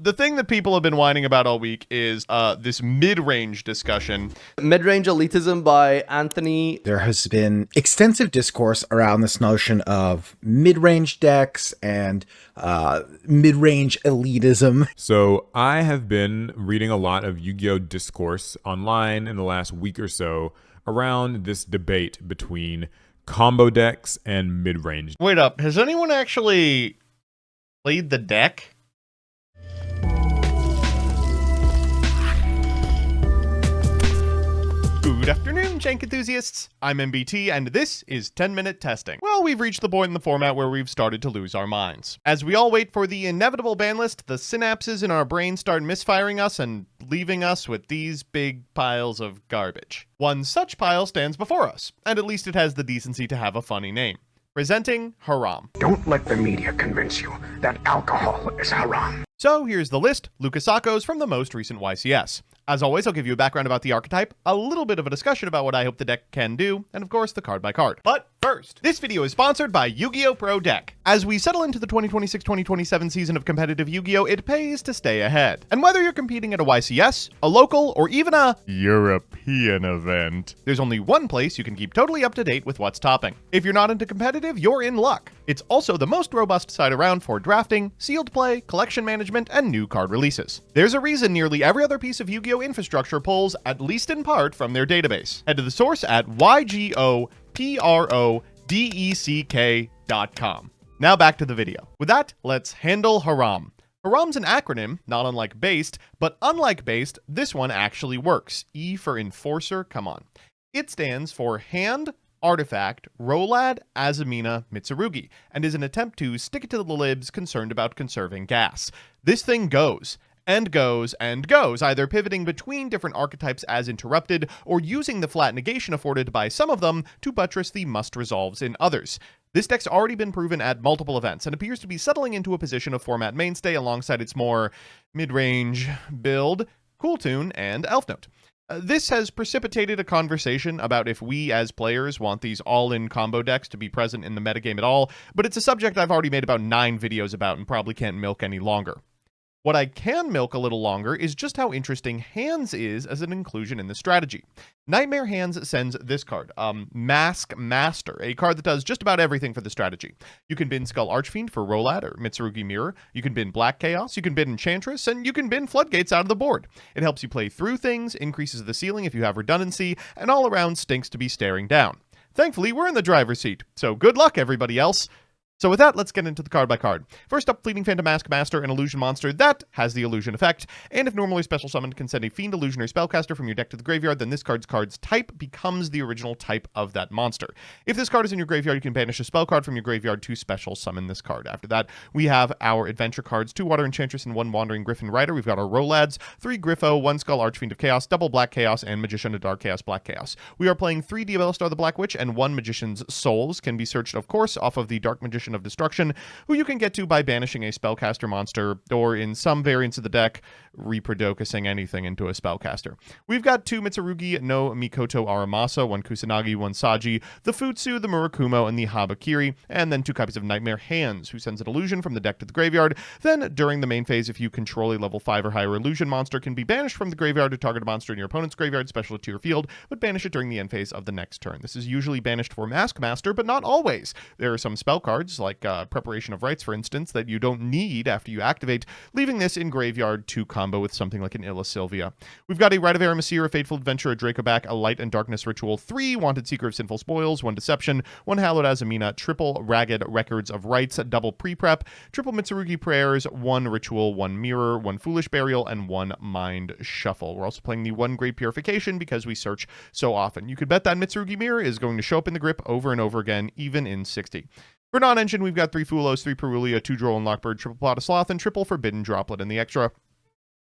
the thing that people have been whining about all week is this mid-range discussion. Mid-range elitism by Anthony. There has been extensive discourse around this notion of mid-range decks and mid-range elitism. So I have been reading a lot of Yu-Gi-Oh! Discourse online in the last week or so around this debate between combo decks and mid-range. Wait up, has anyone actually played the deck? Good afternoon, Jank enthusiasts. I'm MBT, and this is 10-Minute Testing. Well, we've reached the point in the format where we've started to lose our minds. As we all wait for the inevitable ban list, the synapses in our brains start misfiring us and leaving us with these big piles of garbage. One such pile stands before us, and at least it has the decency to have a funny name. Presenting HARAM. Don't let the media convince you that alcohol is haram. So here's the list, Lucasacos from the most recent YCS. As always, I'll give you a background about the archetype, a little bit of a discussion about what I hope the deck can do, and of course the card by card. But first, this video is sponsored by Yu-Gi-Oh! Pro Deck. As we settle into the 2026-2027 season of competitive Yu-Gi-Oh!, it pays to stay ahead. And whether you're competing at a YCS, a local, or even a European event, there's only one place you can keep totally up to date with what's topping. If you're not into competitive, you're in luck. It's also the most robust site around for drafting, sealed play, collection management, and new card releases. There's a reason nearly every other piece of Yu-Gi-Oh! Infrastructure pulls, at least in part, from their database. Head to the source at YGOPRODECK.com. Now back to the video. With that, let's handle HARAM. HARAM's an acronym, not unlike based, but unlike based, this one actually works. E for enforcer, come on. It stands for Hand, Artifact, ROLAD, Azamina, Mitsurugi, and is an attempt to stick it to the libs concerned about conserving gas. This thing goes, and goes, and goes, either pivoting between different archetypes as interrupted, or using the flat negation afforded by some of them to buttress the must-resolves in others. This deck's already been proven at multiple events, and appears to be settling into a position of format mainstay alongside its more mid-range build, Cool Tune, and Elf Note. This has precipitated a conversation about if we as players want these all-in combo decks to be present in the metagame at all, but it's a subject I've already made about 9 videos about and probably can't milk any longer. What I can milk a little longer is just how interesting Hands is as an inclusion in the strategy. Nightmare Hands sends this card, Mask Master, a card that does just about everything for the strategy. You can bin Skull Archfiend for Rolad or Mitsurugi Mirror, you can bin Black Chaos, you can bin Enchantress, and you can bin Floodgates out of the board. It helps you play through things, increases the ceiling if you have redundancy, and all around stinks to be staring down. Thankfully, we're in the driver's seat, so good luck everybody else. So with that, let's get into the card by card. First up, Fleeting Phantom Mask Master, an illusion monster that has the illusion effect, and if normally special summoned can send a Fiend, Illusion, or Spellcaster from your deck to the graveyard, then this card's type becomes the original type of that monster. If this card is in your graveyard, you can banish a spell card from your graveyard to special summon this card. After that, we have our adventure cards, 2 Water Enchantress and 1 Wandering Griffin Rider. We've got our Rolads, 3 Griffo, 1 Skull Archfiend of Chaos, double Black Chaos, and Magician of Dark Chaos, Black Chaos. We are playing 3 Diabella Star the Black Witch, and 1 Magician's Souls can be searched, of course, off of the Dark Magician of Destruction, who you can get to by banishing a spellcaster monster, or in some variants of the deck, reprodocusing anything into a spellcaster. We've got 2 Mitsurugi no Mikoto Aramasa, 1 Kusanagi, 1 Saji, the Futsu, the Murakumo, and the Habakiri, and then 2 copies of Nightmare Hands, who sends an illusion from the deck to the graveyard. Then, during the main phase, if you control a level 5 or higher illusion monster, can be banished from the graveyard to target a monster in your opponent's graveyard, special to your field, but banish it during the end phase of the next turn. This is usually banished for Mask Master, but not always. There are some spell cards, like Preparation of Rites, for instance, that you don't need after you activate, leaving this in graveyard to combo with something like an Illa Sylvia. We've got a Rite of Aramasir, a Fateful Adventure, a Dracoback, a Light and Darkness Ritual, 3 Wanted Seeker of Sinful Spoils, 1 Deception, 1 Hallowed Azamina, triple Ragged Records of Rites, double Pre-Prep, triple Mitsurugi Prayers, 1 Ritual, 1 Mirror, 1 Foolish Burial, and 1 Mind Shuffle. We're also playing the 1 Great Purification because we search so often. You could bet that Mitsurugi Mirror is going to show up in the grip over and over again, even in 60. For non-engine, we've got 3 Fulos, 3 Perulia, 2 Droll and Lockbird, triple Plot of Sloth, and triple Forbidden Droplet in the extra.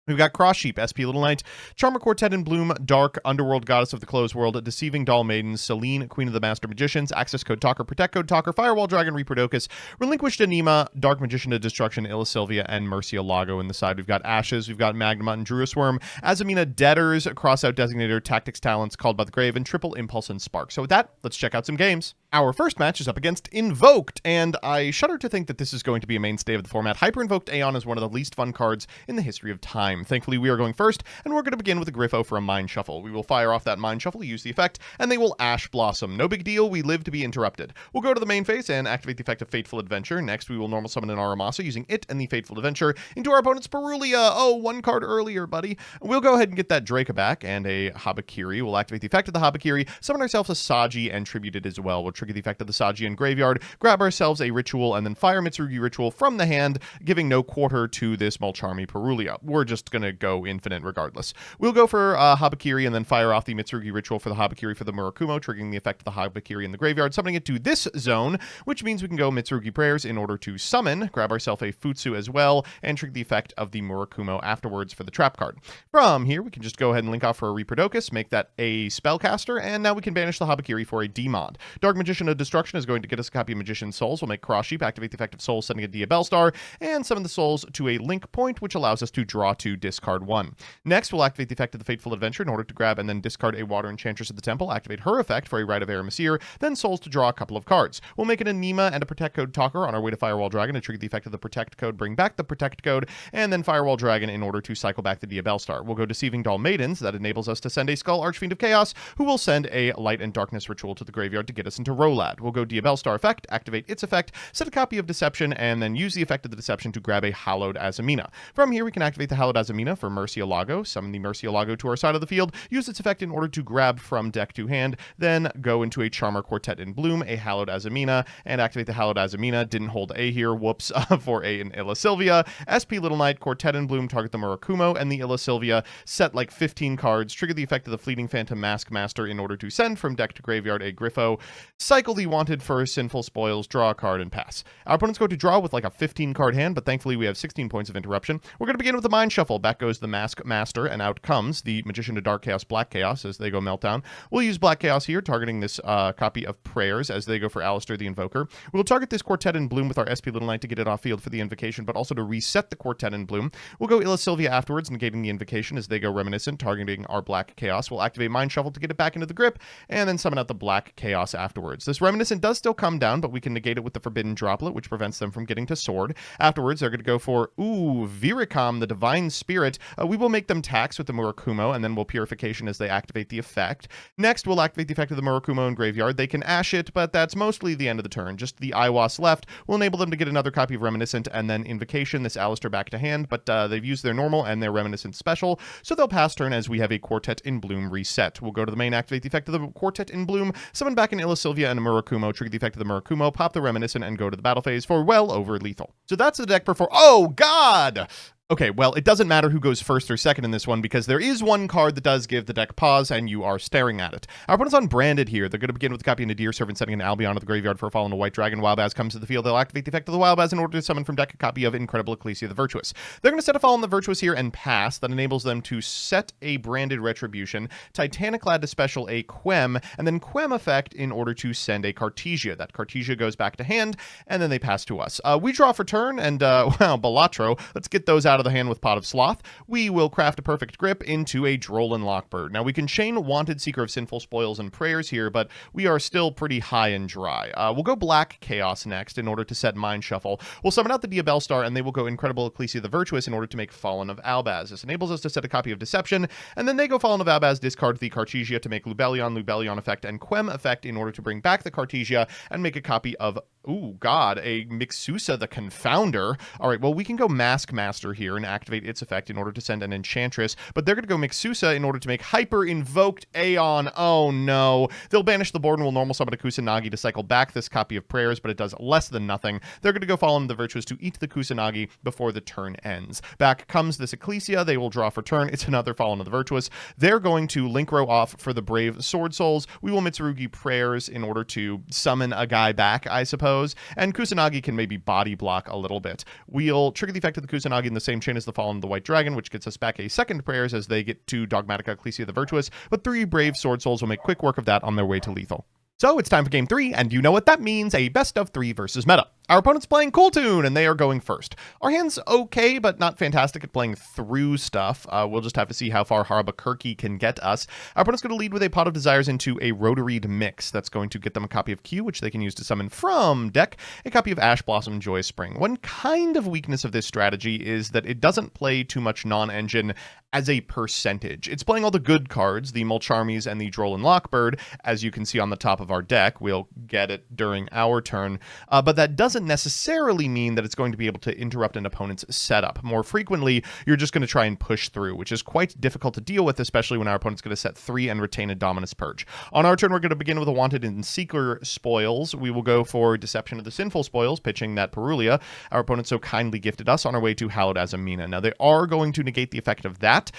We've got Cross Sheep, SP Little Knight, Charmer Quartet in Bloom, Dark, Underworld Goddess of the Closed World, Deceiving Doll Maidens, Selene, Queen of the Master Magicians, Access Code Talker, Protect Code Talker, Firewall Dragon, Reprodocus, Relinquished Anima, Dark Magician of Destruction, Illa Sylvia, and Mercia Lago in the side. We've got Ashes, we've got Magnemut and Druis Worm, Azamina Debtors, Crossout Designator, Tactics Talents, Called by the Grave, and Triple Impulse and Spark. So with that, let's check out some games. Our first match is up against Invoked, and I shudder to think that this is going to be a mainstay of the format. Hyper-Invoked Aeon is one of the least fun cards in the history of time. Thankfully, we are going first, and we're going to begin with a Griffo for a Mind Shuffle. We will fire off that Mind Shuffle, use the effect, and they will Ash Blossom. No big deal, we live to be interrupted. We'll go to the main phase and activate the effect of Fateful Adventure. Next, we will normal summon an Aramasa using it and the Fateful Adventure into our opponent's Perulia. Oh, one card earlier, buddy. We'll go ahead and get that Draca back, and a Habakiri. We'll activate the effect of the Habakiri, summon ourselves a Saji, and tribute it as well. We'll trigger the effect of the Saji in graveyard, grab ourselves a ritual, and then fire Mitsurugi ritual from the hand, giving no quarter to this Mulcharmy Perulia. We're just gonna go infinite regardless. We'll go for Habakiri and then fire off the Mitsurugi ritual for the Habakiri for the Murakumo, triggering the effect of the Habakiri in the graveyard, summoning it to this zone, which means we can go Mitsurugi prayers in order to summon, grab ourselves a Futsu as well, and trigger the effect of the Murakumo afterwards for the trap card. From here, we can just go ahead and link off for a Reproducus, make that a spellcaster, and now we can banish the Habakiri for a Demod. Dark Magician of Destruction is going to get us a copy of Magician's Souls. We'll make Cross Sheep, activate the effect of Souls, sending a Diabellstar, and summon the Souls to a link point, which allows us to draw 2, discard 1. Next, we'll activate the effect of the Fateful Adventure in order to grab and then discard a Water Enchantress of the Temple, activate her effect for a Rite of Aramesir, then Souls to draw a couple of cards. We'll make an Anima and a Protect Code Talker on our way to Firewall Dragon to trigger the effect of the Protect Code, bring back the Protect Code, and then Firewall Dragon in order to cycle back the Diabellstar. We'll go Deceiving Doll Maidens. That enables us to send a Skull Archfiend of Chaos, who will send a Light and Darkness ritual to the graveyard to get us into ROLAD. We'll go Diabellstar effect, activate its effect, set a copy of Deception, and then use the effect of the Deception to grab a Hallowed Azamina. From here, we can activate the Hallowed Azamina for Murcielago, summon the Murcielago to our side of the field, use its effect in order to grab from deck to hand, then go into a Charmer Quartet in Bloom, a Hallowed Azamina, and activate the Hallowed Azamina. Didn't hold A here, whoops, for a an Illa Sylvia. SP Little Knight, Quartet in Bloom, target the Murakumo, and the Illa Sylvia, set like 15 cards, trigger the effect of the Fleeting Phantom Mask Master in order to send from deck to graveyard a Griffo, cycle the wanted for Sinful Spoils, draw a card, and pass. Our opponent's going to draw with like a 15 card hand, but thankfully we have 16 points of interruption. We're going to begin with the Mind Shuffle. Back goes the Mask Master, and out comes the Magician to Dark Chaos, Black Chaos, as they go Meltdown. We'll use Black Chaos here, targeting this copy of Prayers as they go for Alistair the Invoker. We'll target this Quartet in Bloom with our SP Little Knight to get it off field for the Invocation, but also to reset the Quartet in Bloom. We'll go Illa Sylvia afterwards, negating the Invocation as they go Reminiscent, targeting our Black Chaos. We'll activate Mind Shuffle to get it back into the grip, and then summon out the Black Chaos afterwards. This Reminiscent does still come down, but we can negate it with the Forbidden Droplet, which prevents them from getting to Sword. Afterwards, they're going to go for, Viricom, the Divine Spirit. We will make them tax with the Murakumo, and then we'll Purification as they activate the effect. Next, we'll activate the effect of the Murakumo in graveyard. They can Ash it, but that's mostly the end of the turn. Just the Iwas left will enable them to get another copy of Reminiscent, and then Invocation, this Alistair back to hand, but they've used their normal and their Reminiscent special, so they'll pass turn as we have a Quartet in Bloom reset. We'll go to the main, activate the effect of the Quartet in Bloom, summon back an Illa Sylvia and a Murakumo, trigger the effect of the Murakumo, pop the Reminiscent, and go to the battle phase for well over lethal. So that's the deck perform. Oh, God! Okay, well, it doesn't matter who goes first or second in this one because there is one card that does give the deck pause, and you are staring at it. Our opponent's unbranded here. They're going to begin with a copy of Nadir Servant, sending an Albion to the graveyard for a fall on a White Dragon. Wildbaz comes to the field. They'll activate the effect of the Wildbaz in order to summon from deck a copy of Incredible Ecclesia the Virtuous. They're going to set a fall on the Virtuous here and pass. That enables them to set a branded Retribution, Titaniclad to special a Quem, and then Quem effect in order to send a Cartesia. That Cartesia goes back to hand, and then they pass to us. We draw for turn, and, wow, Balatro. Let's get those out of the hand with Pot of Sloth. We will craft a perfect grip into a Drollin Lockbird. Now, we can chain Wanted Seeker of Sinful Spoils and Prayers here, but we are still pretty high and dry. We'll go Black Chaos next in order to set Mind Shuffle. We'll summon out the Diabellstar, and they will go Incredible Ecclesia the Virtuous in order to make Fallen of Albaz. This enables us to set a copy of Deception, and then they go Fallen of Albaz, discard the Cartesia to make Lubellion effect, and Quem effect in order to bring back the Cartesia and make a copy of, ooh, God, a Mixusa the Confounder. All right, well, we can go Mask Master here and activate its effect in order to send an Enchantress, but they're going to go Mixusa in order to make Hyper Invoked Aeon. Oh no. They'll banish the board and will normal summon a Kusanagi to cycle back this copy of Prayers, but it does less than nothing. They're going to go Fallen of the Virtuous to eat the Kusanagi before the turn ends. Back comes this Ecclesia. They will draw for turn. It's another Fallen of the Virtuous. They're going to link row off for the Brave Sword Souls. We will Mitsurugi Prayers in order to summon a guy back, I suppose, and Kusanagi can maybe body block a little bit. We'll trigger the effect of the Kusanagi in the same chain as the Fallen of the White Dragon, which gets us back a second Prayers as they get to Dogmatica Ecclesia the Virtuous, but 3 Brave Sword Souls will make quick work of that on their way to lethal. So it's time for game 3, and you know what that means, a best of 3 versus meta. Our opponent's playing Cool Tune, and they are going first. Our hand's okay, but not fantastic at playing through stuff. We'll just have to see how far Harabakurki can get us. Our opponent's going to lead with a Pot of Desires into a Rotaried Mix. That's going to get them a copy of Q, which they can use to summon from deck, a copy of Ash Blossom Joy Spring. One kind of weakness of this strategy is that it doesn't play too much non-engine as a percentage. It's playing all the good cards, the Mulcharmies and the Droll and Lockbird, as you can see on the top of our deck. We'll get it during our turn, but that doesn't necessarily mean that it's going to be able to interrupt an opponent's setup. More frequently, you're just going to try and push through, which is quite difficult to deal with, especially when our opponent's going to set 3 and retain a Dominus Purge. On our turn, we're going to begin with a Wanted and Seeker Spoils. We will go for Deception of the Sinful Spoils, pitching that Perulia our opponent so kindly gifted us on our way to Hallowed Azamina. Now, they are going to negate the effect of that.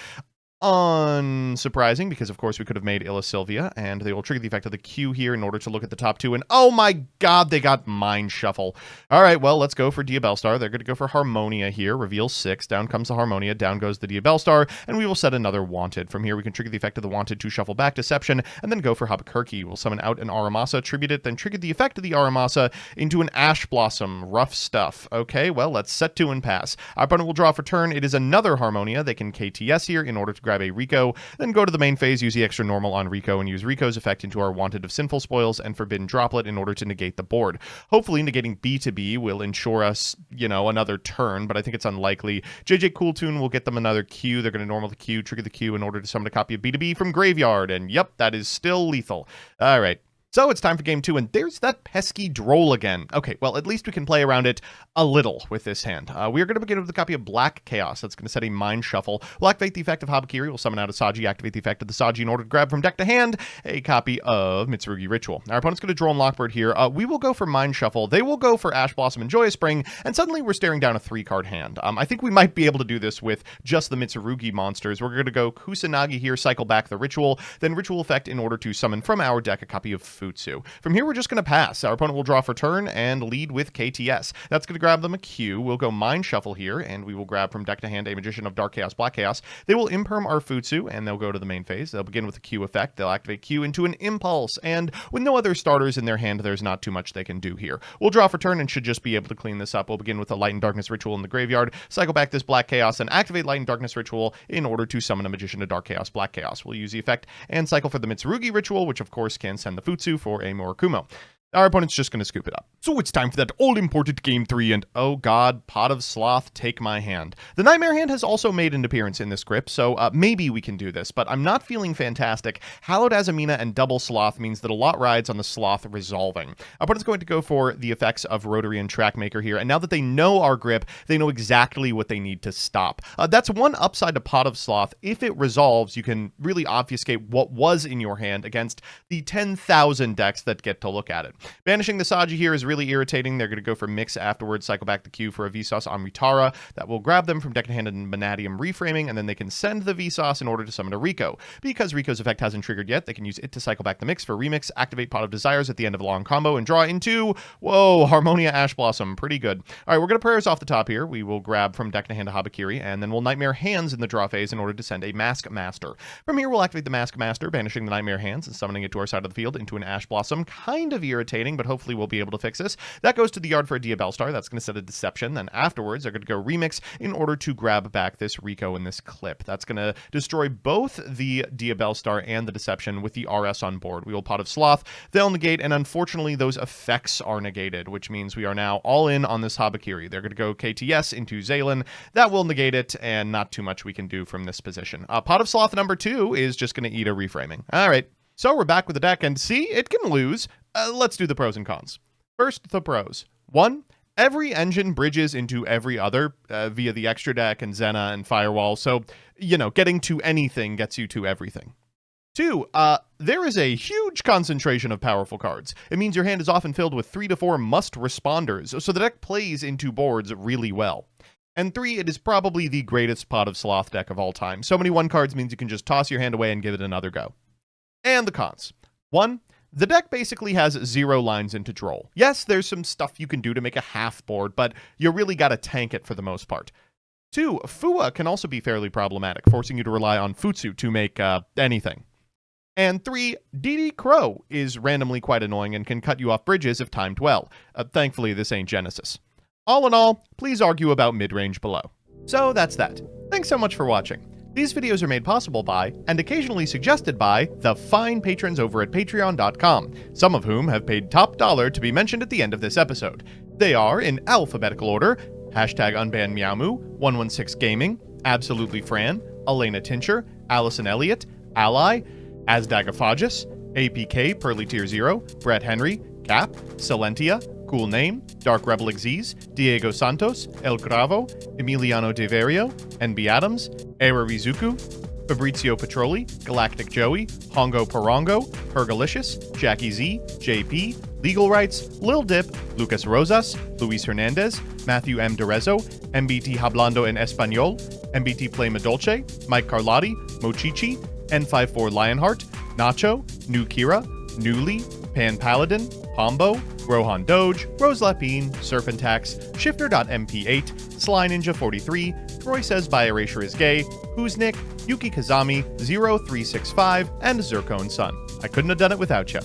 Unsurprising, because of course we could have made Illa Sylvia, and they will trigger the effect of the Q here in order to look at the top 2, and oh my god, they got Mind Shuffle. Alright, well, let's go for Diabellstar. They're going to go for Harmonia here, reveal 6, down comes the Harmonia, down goes the Diabellstar, and we will set another Wanted. From here we can trigger the effect of the Wanted to shuffle back Deception, and then go for Harabakurki. We'll summon out an Aramasa, tribute it, then trigger the effect of the Aramasa into an Ash Blossom. Rough stuff. Okay, well, let's set 2 and pass. Our opponent will draw for turn. It is another Harmonia. They can KTS here in order to grab a Rico, then go to the main phase, use the extra normal on Rico, and use Rico's effect into our Wanted of Sinful Spoils and Forbidden Droplet in order to negate the board. Hopefully negating B to B will ensure us, another turn, but I think it's unlikely. JJ Cooltoon will get them another Q. They're going to normal the Q, trigger the Q in order to summon a copy of B to B from Graveyard, and yep, that is still lethal. All right. So it's time for game 2, and there's that pesky Droll again. Okay, well, at least we can play around it a little with this hand. We are going to begin with a copy of Black Chaos. That's going to set a Mind Shuffle. We'll activate the effect of Habakiri. We'll summon out a Saji, activate the effect of the Saji in order to grab from deck to hand a copy of Mitsurugi Ritual. Our opponent's going to Droll and Lockbird here. We will go for Mind Shuffle. They will go for Ash Blossom and Joyous Spring, and suddenly we're staring down a 3-card hand. I think we might be able to do this with just the Mitsurugi monsters. We're going to go Kusanagi here, cycle back the Ritual, then Ritual effect in order to summon from our deck a copy of Futsu. From here, we're just going to pass. Our opponent will draw for turn and lead with KTS. That's going to grab them a Q. We'll go Mind Shuffle here, and we will grab from deck to hand a Magician of Dark Chaos, Black Chaos. They will imperm our Futsu, and they'll go to the main phase. They'll begin with the Q effect. They'll activate Q into an Impulse, and with no other starters in their hand, there's not too much they can do here. We'll draw for turn and should just be able to clean this up. We'll begin with a Light and Darkness Ritual in the graveyard, cycle back this Black Chaos, and activate Light and Darkness Ritual in order to summon a Magician of Dark Chaos, Black Chaos. We'll use the effect and cycle for the Mitsurugi Ritual, which of course can send the Futsu for a Murakumo. Our opponent's just going to scoop it up. So it's time for that all-important game 3, and oh god, Pot of Sloth, take my hand. The Nightmare hand has also made an appearance in this grip, so maybe we can do this, but I'm not feeling fantastic. Hallowed Azamina and Double Sloth means that a lot rides on the Sloth resolving. Our opponent's going to go for the effects of Rotary and Trackmaker here, and now that they know our grip, they know exactly what they need to stop. That's one upside to Pot of Sloth. If it resolves, you can really obfuscate what was in your hand against the 10,000 decks that get to look at it. Banishing the Saji here is really irritating. They're going to go for Mix afterwards, cycle back the Q for a Vsauce on Mutara. That will grab them from deck to hand and Vanadium reframing, and then they can send the Vsauce in order to summon a Rico. Because Rico's effect hasn't triggered yet, they can use it to cycle back the Mix for Remix, activate Pot of Desires at the end of a long combo, and draw into, whoa, Harmonia Ash Blossom. Pretty good. All right, we're going to Prayers off the top here. We will grab from deck to hand a Habakiri, and then we'll Nightmare Hands in the draw phase in order to send a Mask Master. From here, we'll activate the Mask Master, banishing the Nightmare Hands and summoning it to our side of the field into an Ash Blossom. Kind of irritating, but hopefully we'll be able to fix this. That goes to the yard for a Diabellstar. That's going to set a Deception. Then afterwards, they're going to go Remix in order to grab back this Rico in this clip. That's going to destroy both the Diabellstar and the Deception with the RS on board. We will Pot of Sloth. They'll negate, and unfortunately, those effects are negated, which means we are now all in on this Habakiri. They're going to go KTS into Zalen. That will negate it, and not too much we can do from this position. Pot of Sloth number 2 is just going to eat a reframing. All right. So we're back with the deck, and see, it can lose. Let's do the pros and cons. First, the pros. 1, every engine bridges into every other via the extra deck and Zena and Firewall, so, getting to anything gets you to everything. 2, there is a huge concentration of powerful cards. It means your hand is often filled with 3 to 4 must-responders, so the deck plays into boards really well. And 3, it is probably the greatest Pot of Sloth deck of all time. So many 1 cards means you can just toss your hand away and give it another go. And the cons. 1, the deck basically has 0 lines into Droll. Yes, there's some stuff you can do to make a half board, but you really gotta tank it for the most part. 2, Fua can also be fairly problematic, forcing you to rely on Futsu to make anything. And 3, DD Crow is randomly quite annoying and can cut you off bridges if timed well. Thankfully, this ain't Genesis. All in all, please argue about mid-range below. So that's that. Thanks so much for watching. These videos are made possible by, and occasionally suggested by, the fine patrons over at patreon.com, some of whom have paid top dollar to be mentioned at the end of this episode. They are, in alphabetical order, #unbanmeowmoo, 116 Gaming, Absolutely Fran, Elena Tincher, Allison Elliott, Ally, Asdagophagus, APK Pearly Tier 0, Brett Henry, Cap, Silentia, Cool Name, Dark Rebel Xyz, Diego Santos, El Gravo, Emiliano Deverio, NB Adams, Era Rizuku, Fabrizio Petroli, Galactic Joey, Hongo Parongo, Hergalicious, Jackie Z, JP, Legal Rights, Lil Dip, Lucas Rosas, Luis Hernandez, Matthew M. Derezo, MBT Hablando en Español, MBT Play Madolce, Mike Carlotti, Mochichi, N54 Lionheart, Nacho, New Kira, Newly, Pan Paladin, Pombo, Rohan Doge, Rose Lapine, Serpentax, Shifter.mp8, Sly Ninja 43, Troy Says By Erasure Is Gay, Who's Nick, Yuki Kazami, 0365, and Zircon Sun. I couldn't have done it without you.